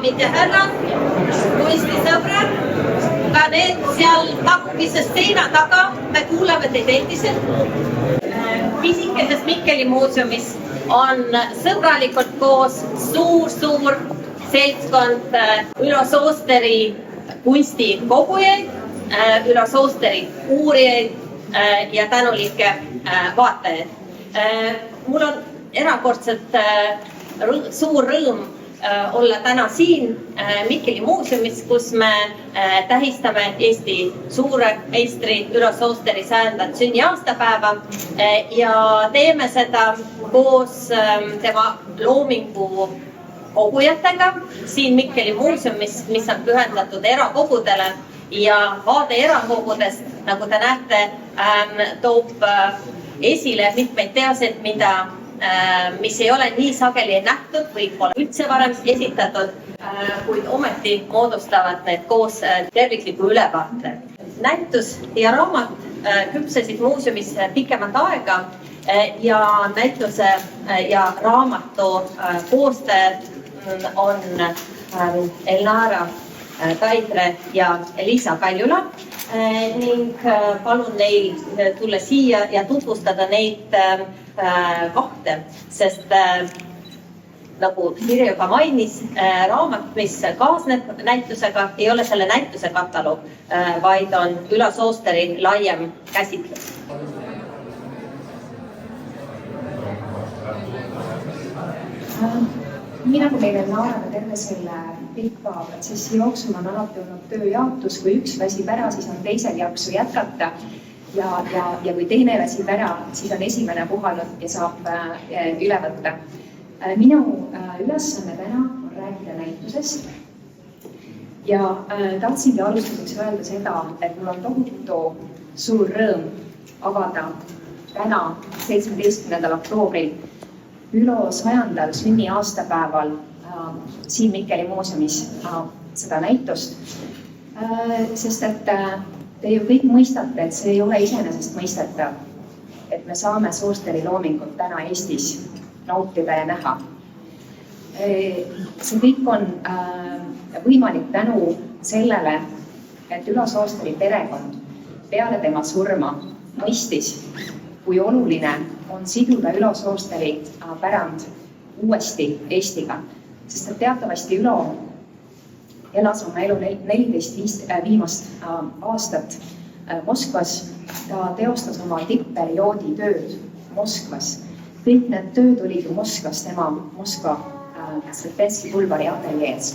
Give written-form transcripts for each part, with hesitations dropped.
daamid ja härrad, kunstisõbrad, ka need seal takmises seina taga, me kuuleme teid endiselt. Pisikeses Mikkeli muuseumis on sõbralikult koos suur seltskond Ülo Soosteri kunstikogujaid, Ülo Soosteri uurijaid ja tänulikke vaatajaid. Mul on erakordselt suur rõõm olla täna siin Mikkeli muuseumis, kus me tähistame Eesti suure meistri Ülo Soosteri 100. sünniaastapäeva ja teeme seda koos tema loomingu kogujatega siin Mikkeli muuseumis, mis on pühendatud erakogudele ja vaade erakogudest, nagu te näete, toob esile mitmeid teoseid, mis ei ole nii sageli nähtud või pole üldse varem esitatud, kuid ometi moodustavad need koos tervikliku ülevaate. Näitus ja raamat küpsesid muuseumis pikemat aega ja näituse ja raamatu koostajad on Elnara Taidre ja Liisa Kaljula ning palun neil tulla siia ja tutvustada neid kahte, sest nagu Sirje juba mainis, raamat, mis kaasneb näitusega, ei ole selle näituse kataloog, vaid on Ülo Soosteri laiem käsitlus. Nii nagu meil Elnaraga terve selle pikka protsessi jooksul on alati olnud tööjaotus, kui üks väsib ära, siis on teisel jaksu jätkata ja kui teine väsib ära, siis on esimene puhanud ja saab üle võtta. Minu ülesanne täna on rääkida näitusest ja tahtsingi alustuseks öelda seda, et mul on tohutu suur rõõm avada täna 17. oktoobril Ülo 100. sünniaastapäeval siin Mikkeli muuseumis seda näitust, sest et te ju kõik mõistate, et see ei ole iseenesest mõistetav, et me saame Soosteri loomingut täna Eestis nautida ja näha. See kõik on võimalik tänu sellele, et Ülo Soosteri perekond peale tema surma mõistis, kui oluline on siduda Ülo Soosteri pärand uuesti Eestiga, sest et teatavasti Ülo elas oma elu 14 viimast aastat Moskvas. Ta teostas oma tippperioodi tööd Moskvas. Kõik need tööd olid ju Moskvas, tema Moskva Svetlenski pulbari ateljees.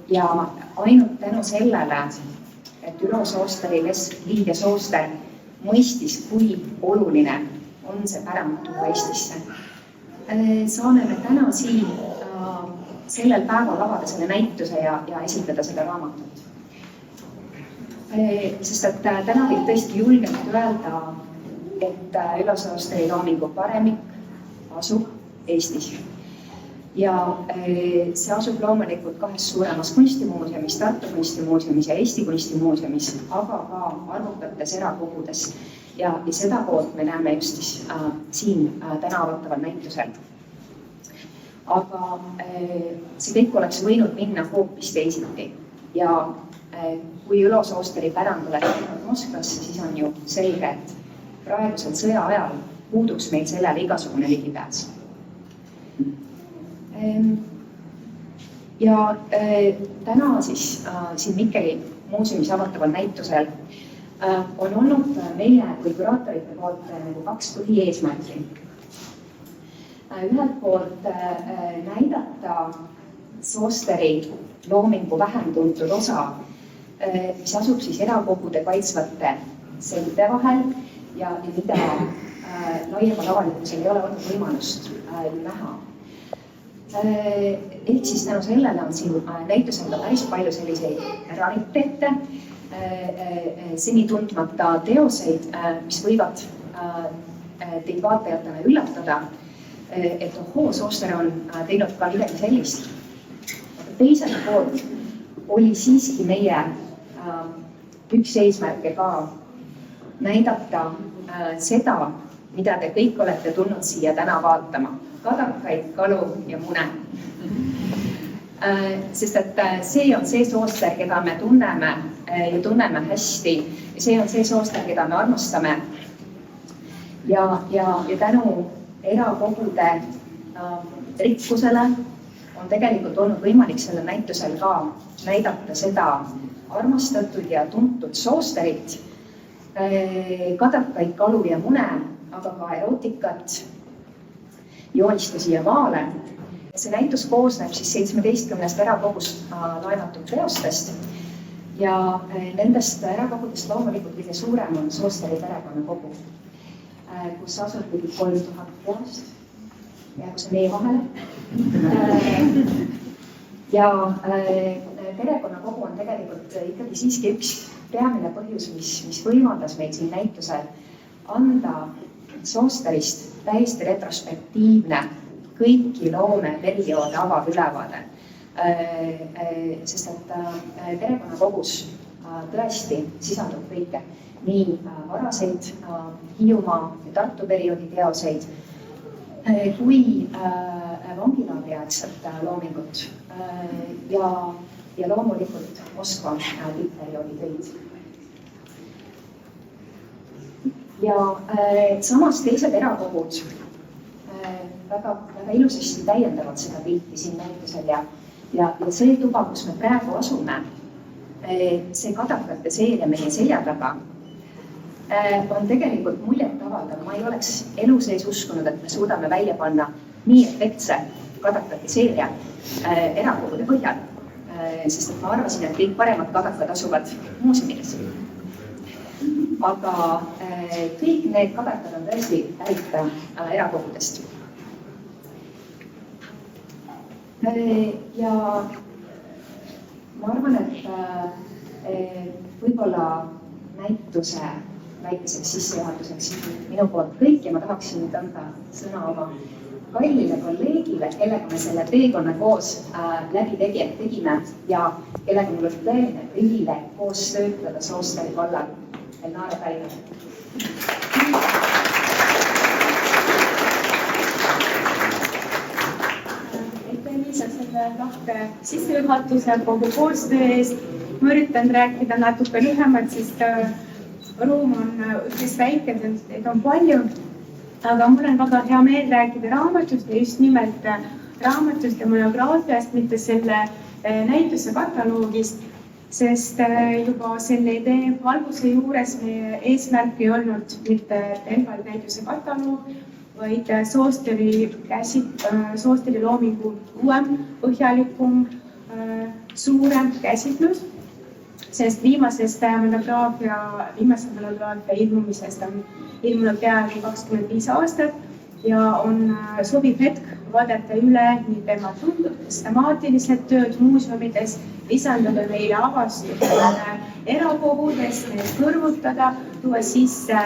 Ja ainult tänu sellele, et Ülo Soosteri Liidia Sooster mõistis, kui oluline on see pärand tuua Eestisse. Saame me täna siin sellel päeval avada selle näituse ja esitada seda raamatut. Sest et täna võib tõesti julgelt öelda, et Ülo Soosteri loomingu paremik asub Eestis. Ja see asub loomulikult kahes suuremas kunstimuuseumis, Tartu kunstimuuseumis ja Eesti kunstimuuseumis, aga ka arvukates erakogudes. Ja seda poolt me näeme just siin täna avataval näitusel. Aga see kõik oleks võinud minna hoopis teisiti. Ja kui Ülo Soosteri pärand oleks jäänud Moskvasse, siis on ju selge, et praegusel sõja ajal puuduks meil sellele igasugune ligipääs. Ja täna siis siin Mikkeli muuseumis avataval näitusel on olnud meie kui kuraatorite poolt kaks põhieesmärki. Ühelt poolt näidata Soosteri loomingu vähem tuntud osa, mis asub siis erakogude kaitsvate seinte vahel ja mida laiemal avalikkusel ei ole olnud võimalust näha. Ehk siis tänu sellele on siin näitusel ka päris palju selliseid rariteete, seni tundmata teoseid, mis võivad teid vaatajatena üllatada, et Sooster on teinud ka midagi sellist. Teiselt poolt oli siiski meie üks eesmärke ka näidata seda, mida te kõik olete tulnud siia täna vaatama. Kadakaid, kalu ja mune. sest et see on see sooster, keda me tunneme hästi. See on see sooster, keda me armastame. Ja tänu erakogude rikkusele on tegelikult olnud võimalik sellel näitusel ka näidata seda armastatud ja tuntud soosterit, kadakaid, kalu ja mune, aga ka erootikat, joonistusi ja maale. See näitus koosneb 17 erakogust laenatud teostest ja nendest erakogudest loomulikult kõige suurem on Soosteri perekonnakogu, kus asub ligi 3000 teost ja kus on meie vahel. Ja perekonnakogu on tegelikult ikkagi siiski üks peamine põhjus, mis võimaldas meil siin näitusel anda Soosterist täiesti retrospektiivne kõiki loomeperioode avav ülevaade. Sest et perekonnakogus tõesti sisaldub kõike. Nii varaseid Hiiumaa ja Tartu perioodi teoseid kui vangilaagriaegset loomingut ja loomulikult Moskva tippperioodi töid. Ja samas teised erakogud väga ilusasti täiendavad seda pilti siin näitusel ja see tuba, kus me praegu asume, see kadakate seeria meie selja taga, on tegelikult muljet avaldav. Ma ei oleks elu sees uskunud, et me suudame välja panna nii efektse kadakate seeria erakogude põhjal, sest et ma arvasin, et kõik paremad kadakad asuvad muuseumides. Aga kõik need kadakad on tõesti pärit erakogudest. Ja ma arvan, et võib-olla näituse väikeseks sissejuhatuseks minu poolt kõik ja ma tahaksin nüüd anda sõna oma kallile kolleegile, kellega me selle teekonna koos läbi tegime ja kellega mul oli tõeline privileeg koos töötada Soosteri vallal Elnara Päina. Liisa selle lahke sissejuhatuse kogu koostöö eest. Ma üritan rääkida natuke lühemalt, sest ruum on üpris väike, neid on palju. Aga mul on väga hea meel rääkida raamatust ja just nimelt raamatust ja monograafiast, mitte selle näituse kataloogist, sest juba selle idee alguse juures meie eesmärk ei olnud mitte pelgalt näituse kataloog, vaid Soosteri loomingu uuem, põhjalikum, suurem käsitlus, sest viimasest monograafia ilmumisest on ilmunud peaaegu 25 aastat ja on sobiv hetk vaadata üle nii tema temaatilised tööd muuseumides, lisandada meile avastusele erakogudest, need kõrvutada, tuua sisse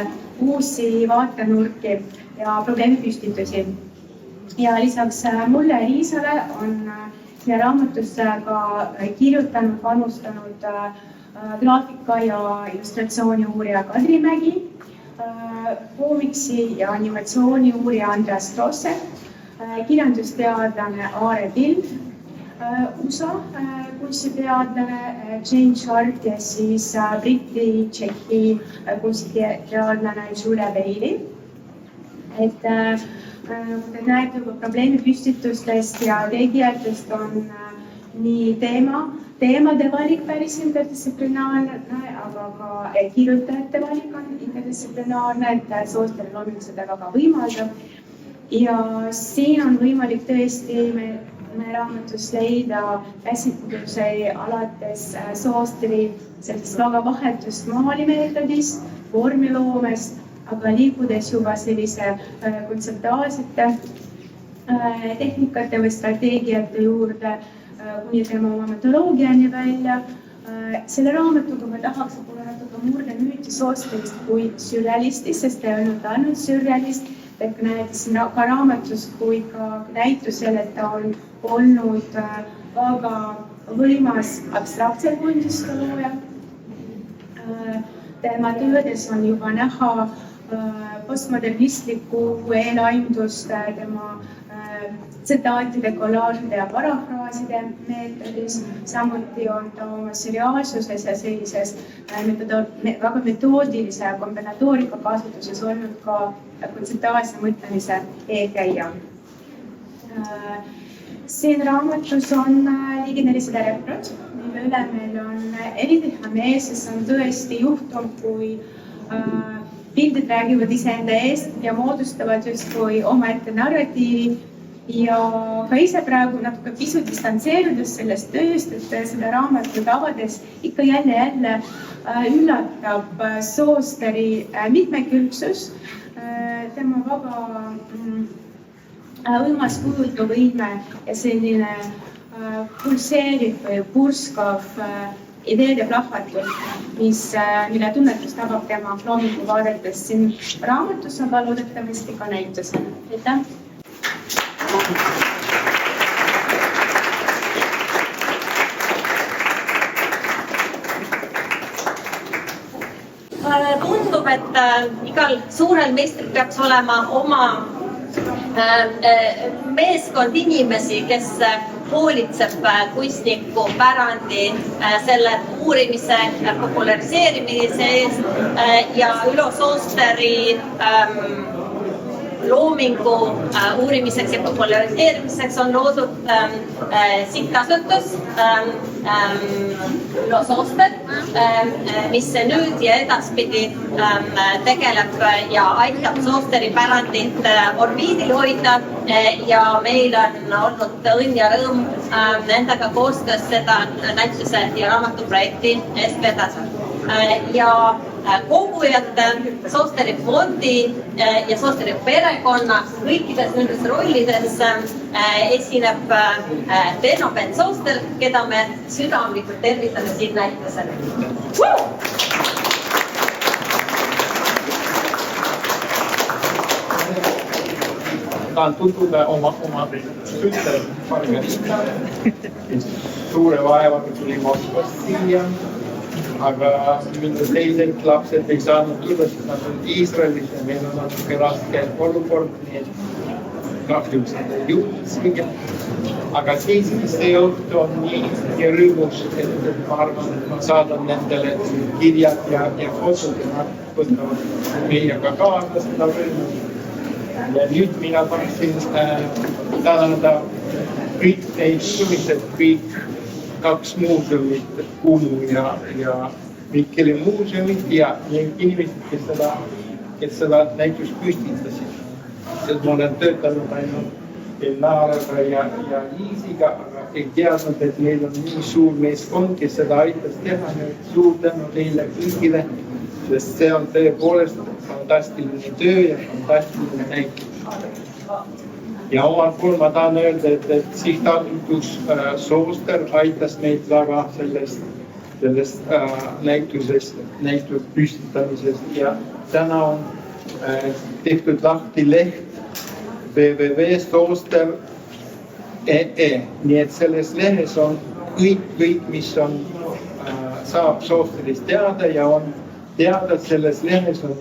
uusi vaatenurki ja probleemipüstitusi. Ja lisaks mulle ja Liisale on siia raamatusse ka kirjutanud, panustanud graafika ja illustratsiooni uurija Kadri Mägi, koomiksi ja animatsiooni uurija Andreas Grosse, kirjandusteadlane Aare Pild, USA kunstiteadlane Jane Sharp ja siis Briti Tšehhi kunstiteadlane Julia Bailey. Et te näete juba probleemipüstitustest ja tegijatest on nii teemade valik päris interdistsiplinaarne, aga ka kirjutajate valik on interdistsiplinaarne, et Soosteri looming seda väga võimaldab. Ja siin on võimalik tõesti me raamatus leida käsitluse alates Soosteri sellist väga vahetust maalimeetodist, vormiloomest, aga liikudes juba sellise kontseptuaalsete tehnikate või strateegiate juurde kuni tema oma metodoloogiani välja. Selle raamatuga ma tahaks natuke murda müüti Soosterist kui sürrealistist, sest ta ei olnud ainult sürrealist, et näete siin ka raamatust kui ka näitusel, et ta on olnud väga võimas abstraktse kujundiste looja. Tema töödes on juba näha postmodernistlikku eelaimdust, tema tsitaatide, kollaažide ja parafraaside meetodis. Samuti on ta oma seriaalsuses ja sellises väga metoodilise kombinatoorika kasutuses olnud ka kontseptuaalse mõtlemise eelkäija. Siin raamatus on ligi 400 reprot, mille üle meil on eriti hea meel, sest on tõesti juhtum, kui pildid räägivad iseenda eest ja moodustavad justkui omaette narratiivi ja ka ise praegu natuke pisut distantseerudes sellest tööst, et seda raamatut avades ikka jälle üllatab Soosteri mitmekülgsus, tema väga võimas kujutuvõime ja selline pulseeriv või purskav ideede plahvatus, mille tunnetus tabab tema loomingu vaadates siin raamatus, aga loodetavasti ka näitusel. Aitäh! Tundub, et igal suurel meistril peaks olema oma meeskond inimesi, kes hoolitseb kunstniku pärandi selle uurimise populariseerimise eest ja Ülo Soosteri loomingu uurimiseks ja populariseerimiseks on loodud sihtasutus Ülo Sooster, mis nüüd ja edaspidi tegeleb ja aitab Soosteri pärandit orbiidil hoida ja meil on olnud õnn ja rõõm nendega koostöös seda näituse ja raamatuprojekti eest vedada. Ja kogujad Soosteri fondi ja Soosteri perekonna kõikides nendes rollides esineb Benno Ben Sooster, keda me südamlikult tervitame siin näitusel. Tahan tutvuda oma tütre Margarita, kes suure vaevaga tuli Moskvast siia, aga minu teised lapsed ei saanud tulla, sest nad on Iisraelis ja meil on natuke raske olukord, nii et kahjuks nad ei jõudnud. Aga siiski see õhtu on nii rõõmus, et ma arvan, et ma saadan nendele kirjad ja fotod ja nad võtavad meiega kaasa seda rõõmu. Ja nüüd mina tahaksin tänada kõik neid sumised, kõik 2 muuseumit, Kumu ja Mikkeli muuseumit ja inimesed, kes seda näitust püstitasid. Sest ma olen töötanud ainult Naaraga ja Liisiga, aga ei teadnud, et meil on nii suur meeskond, kes seda aitas teha. Suur tänu teile kõigile, sest see on tõepoolest fantastiline töö ja fantastiline näitus. Ja omalt poolt ma tahan öelda, et sihtasutus Sooster aitas meid väga sellest näitusest püstitamisest ja täna on tehtud lahti leht www.sooster.ee. Nii et selles lehes on kõik, mis saab Soosterist teada ja on teada, et selles lehes on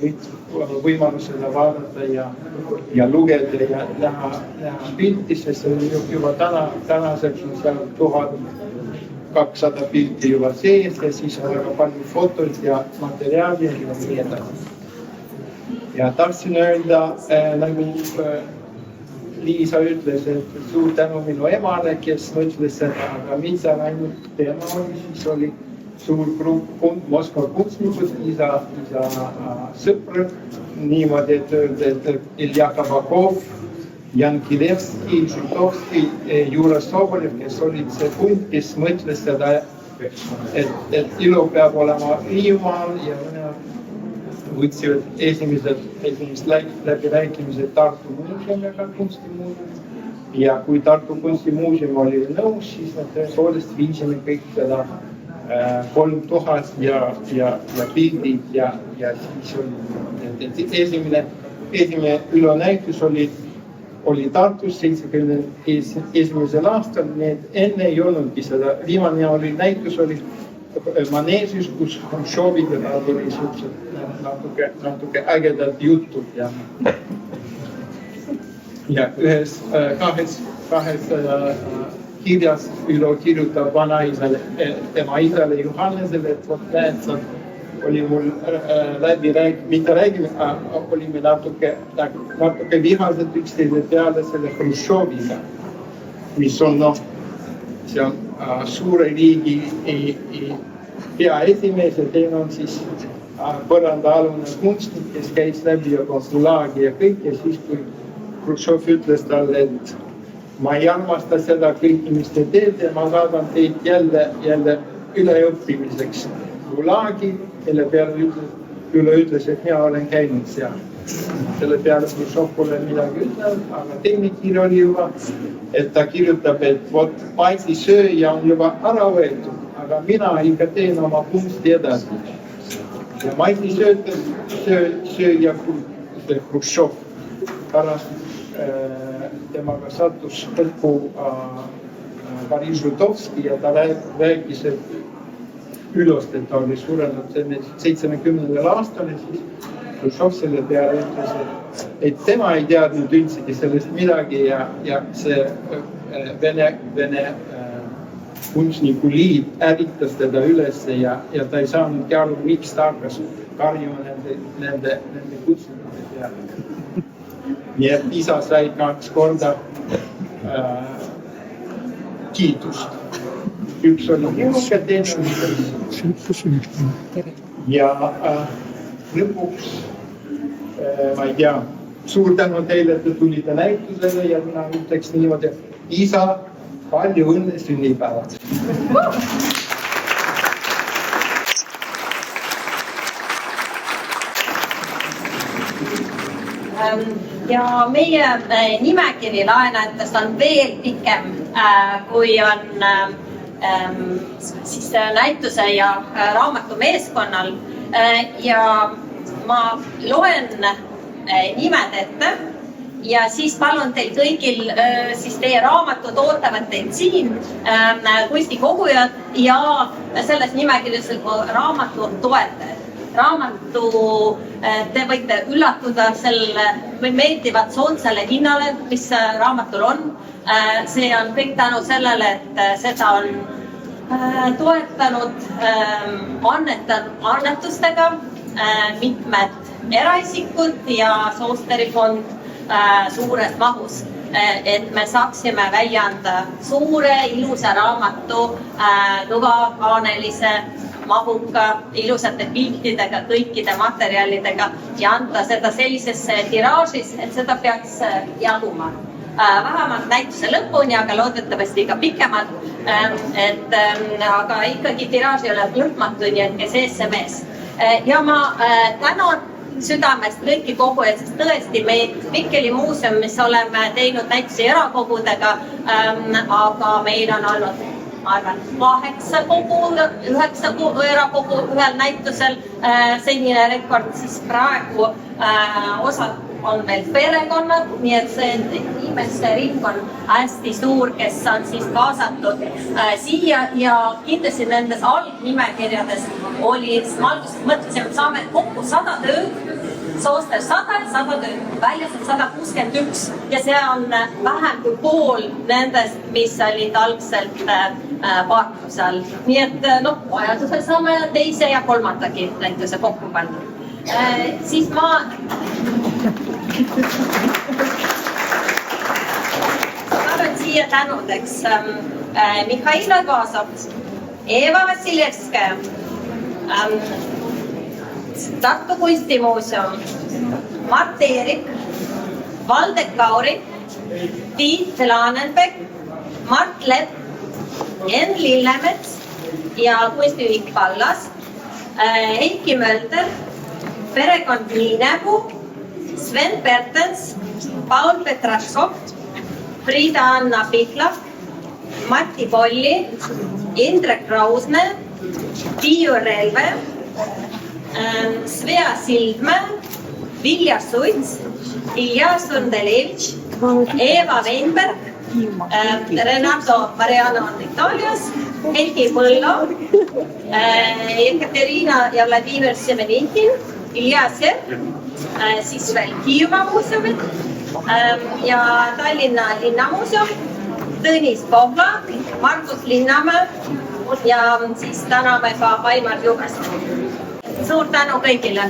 võimalus seda vaadata ja lugeda ja näha pilti, sest juba tänaseks on seal 1200 pilti juba sees ja siis on väga palju fotod ja materiaali ja nii edasi. Ja tahtsin öelda, nagu Liisa ütles, et suur tänu minu emale, kes mõtles seda, aga mis ainult tema oli, siis oli suur grupp Moskva kunstnikud, isa sõprad, niimoodi, et öelda, et Ilja Kabakov, Jan Kilevski, Žutovski, Jura Sobolev, kes olid see punt, kes mõtles seda, et ilo peab olema Hiiumaal ja võtsivad esimesed läbirääkimised Tartu muuseumiga, kunstimuuseum. Ja kui Tartu kunstimuuseum oli nõus, siis me tõepoolest viisime kõik seda 3000 ja pildid ja siis oli esimene ülonäitus oli Tartus 71. aastal, nii et enne ei olnudki seda. Viimane oli näitus oli Maneesis, kus Hruštšovidega oli suhteliselt natuke ägedad jutud. ja kahes kirjas Ülo kirjutab vanaisale, tema isale Johannesele, et vot näed, oli mul mitte räägime, olime natuke vihased üksteise peale selle Hruštšoviga, mis on see on suure riigi peaesimees ja teine on siis põrandaalune kunstnik, kes käis läbi juba gulaagi ja kõik ja siis, kui Hruštšov ütles talle, et ma ei armasta seda kõiki, mis te teete, ma saadan teid jälle üleõppimiseks gulaagi, mille peale Ülo ütles, et mina olen käinud seal. Selle peale Hruštšov pole midagi ütlenud, aga teine kirja oli juba, et ta kirjutab, et vot Paisi sööja on juba ära võetud, aga mina ikka teen oma kunsti edasi. Ja Maisi sööja Hruštšov pärast temaga sattus kokku Boris Žutovski ja ta rääkis, et Ülost, et ta oli surenud 70. aastal ja siis Hruštšov selle peale ütles, et tema ei teadnud üldsegi sellest midagi ja see Vene kunstniku liit ärritas teda üles ja ta ei saanudki aru, miks ta hakkas karjuma nende kunstnikute peale. Nii et isa sai 2 korda kiitust. Üks oli uhke, teine ja lõpuks, ma ei tea, suur tänu teile, et te tulite näitusele ja mina ütleks niimoodi, isa, palju õnne sünnipäevad! Ja meie nimekiri laenajatest on veel pikem, kui on siis näituse ja raamatu meeskonnal. Ja ma loen nimed ette ja siis palun teil kõigil siis teie raamatut ootavad teid siin kunstikogujad ja selles nimekirjas raamatu toetajad. Raamatu te võite üllatuda selle meeldivat soonsele hinnale, mis raamatul on. See on kõik tänu sellele, et seda on toetanud annetustega mitmed eraisikud ja Soosteri fond suures mahus, et me saaksime välja anda suure ilusa raamatu kõvakaanelise mahuka, ilusate piltidega, kõikide materjalidega ja anda seda sellisesse tiraažis, et seda peaks jaguma. Vähemalt näituse lõpuni, aga loodetavasti ka pikemalt, aga ikkagi tiraaž ei ole lõpmatu, nii et kes ees, see mees. Ja ma tänan südamest kõiki kogujaid, sest tõesti me Mikkeli muuseumis oleme teinud näitusi erakogudega, aga meil on olnud ma arvan, 8 kogu, 9 erakogu ühel näitusel senine rekord, siis praegu osad on veel perekonnad, nii et see inimeste ring on hästi suur, kes on siis kaasatud siia ja kindlasti nendes algnimekirjades oli, ma alguses mõtlesin, et saame kokku 100 tööd, Sooster 100 ja 100 tööd, väljas on 161 ja see on vähem kui pool nendest, mis olid algselt paartuse all. Nii et vajadusel saame teise ja kolmandagi näituse kokku panna. Siis ma olen siia tänudeks Mihhail Agazov, Eva Vassiljevskaja, Tartu Kunstimuuseum, Mart Eerik, Valdek Kauri, Tiit Laanenbeck, Mart Lepp, Enn Lillemets ja kunstiühing Pallas, Heiki Mölder, perekond Niinepuu, Sven Pertens, Paul Petraškov, Frieda-Anna Pihlak, Mati Polli, Indrek Rausmäe, Tiiu Relve, Svea Sildmäe, Vilja Suits, Ilja Sundelevitš, Eva Weinberg, Renato Mariano Italias, Helgi Põllo, Ekaterina ja Vladimir Semenikin, Ilja Sepp, siis veel Hiiumaa muuseumid, ja Tallinna Linnamuuseum, Tõnis Povla, Margus Linnamäe ja siis täname ka Aimar Jugast. Suur tänu kõigile!